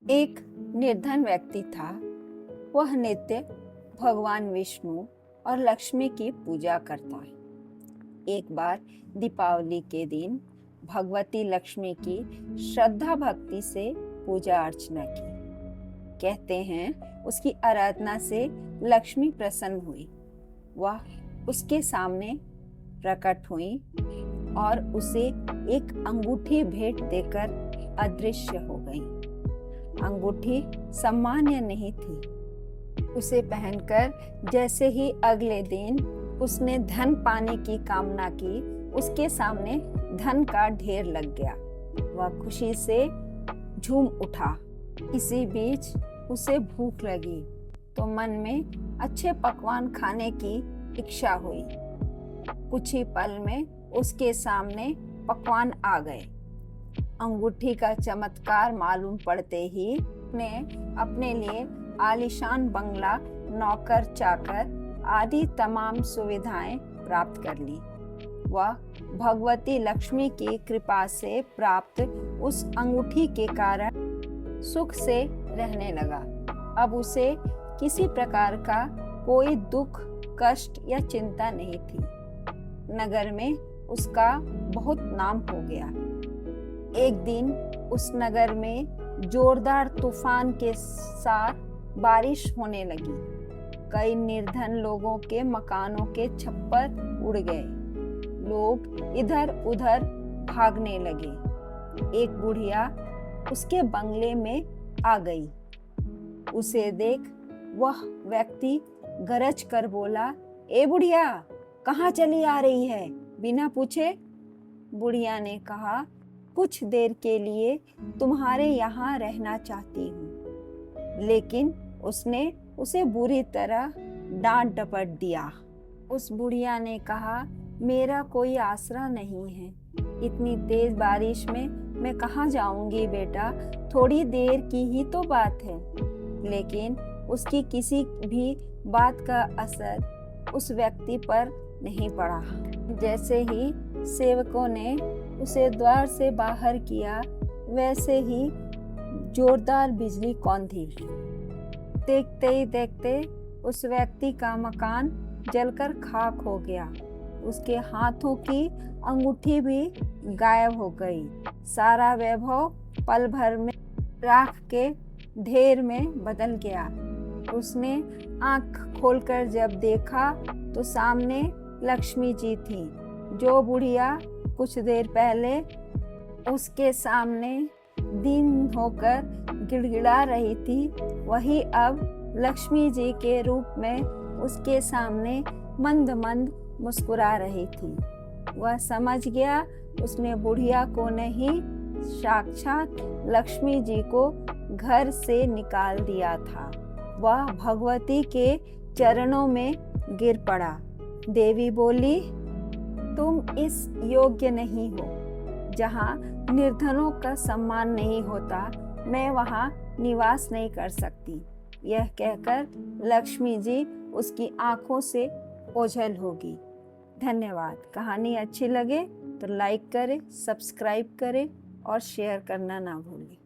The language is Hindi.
एक निर्धन व्यक्ति था। वह नित्य भगवान विष्णु और लक्ष्मी की पूजा करता है। एक बार दीपावली के दिन भगवती लक्ष्मी की श्रद्धा भक्ति से पूजा अर्चना की। कहते हैं उसकी आराधना से लक्ष्मी प्रसन्न हुई। वह उसके सामने प्रकट हुई और उसे एक अंगूठी भेंट देकर अदृश्य हो गई। अंगूठी सामान्य नहीं थी। उसे पहनकर जैसे ही अगले दिन उसने धन पाने की कामना की, उसके सामने धन का ढेर लग गया। वह खुशी से झूम उठा। इसी बीच उसे भूख लगी तो मन में अच्छे पकवान खाने की इच्छा हुई। कुछ ही पल में उसके सामने पकवान आ गए। अंगूठी का चमत्कार मालूम पड़ते ही ने अपने लिए आलीशान बंगला, नौकर चाकर आदि तमाम सुविधाएं प्राप्त कर ली। वह भगवती लक्ष्मी की कृपा से प्राप्त उस अंगूठी के कारण सुख से रहने लगा। अब उसे किसी प्रकार का कोई दुख, कष्ट या चिंता नहीं थी। नगर में उसका बहुत नाम हो गया। एक दिन उस नगर में जोरदार तूफान के साथ बारिश होने लगी। कई निर्धन लोगों के मकानों के छप्पर उड़ गए। लोग इधर उधर भागने लगे। एक बुढ़िया उसके बंगले में आ गई। उसे देख वह व्यक्ति गरज कर बोला, ए बुढ़िया, कहाँ चली आ रही है बिना पूछे? बुढ़िया ने कहा, कुछ देर के लिए तुम्हारे यहाँ रहना चाहती हूँ। लेकिन उसने उसे बुरी तरह डांट डपट दिया। उस बुढ़िया ने कहा, मेरा कोई आसरा नहीं है। इतनी तेज बारिश में मैं कहाँ जाऊंगी बेटा? थोड़ी देर की ही तो बात है। लेकिन उसकी किसी भी बात का असर उस व्यक्ति पर नहीं पड़ा। जैसे ही सेवकों ने उसे द्वार से बाहर किया, वैसे ही जोरदार बिजली कौंधी। देखते ही देखते उस व्यक्ति का मकान जलकर खाक हो गया। उसके हाथों की अंगूठी भी गायब हो गई। सारा वैभव पल भर में राख के ढेर में बदल गया। उसने आंख खोलकर जब देखा तो सामने लक्ष्मी जी थी। जो बुढ़िया कुछ देर पहले उसके सामने दीन होकर गिड़गिड़ा रही थी, वही अब लक्ष्मी जी के रूप में उसके सामने मंद मंद मुस्कुरा रही थी। वह समझ गया उसने बुढ़िया को नहीं, साक्षात लक्ष्मी जी को घर से निकाल दिया था। वह भगवती के चरणों में गिर पड़ा। देवी बोली, तुम इस योग्य नहीं हो। जहाँ निर्धनों का सम्मान नहीं होता, मैं वहाँ निवास नहीं कर सकती। यह कहकर लक्ष्मी जी उसकी आंखों से ओझल होगी। धन्यवाद। कहानी अच्छी लगे तो लाइक करें, सब्सक्राइब करें और शेयर करना ना भूलें।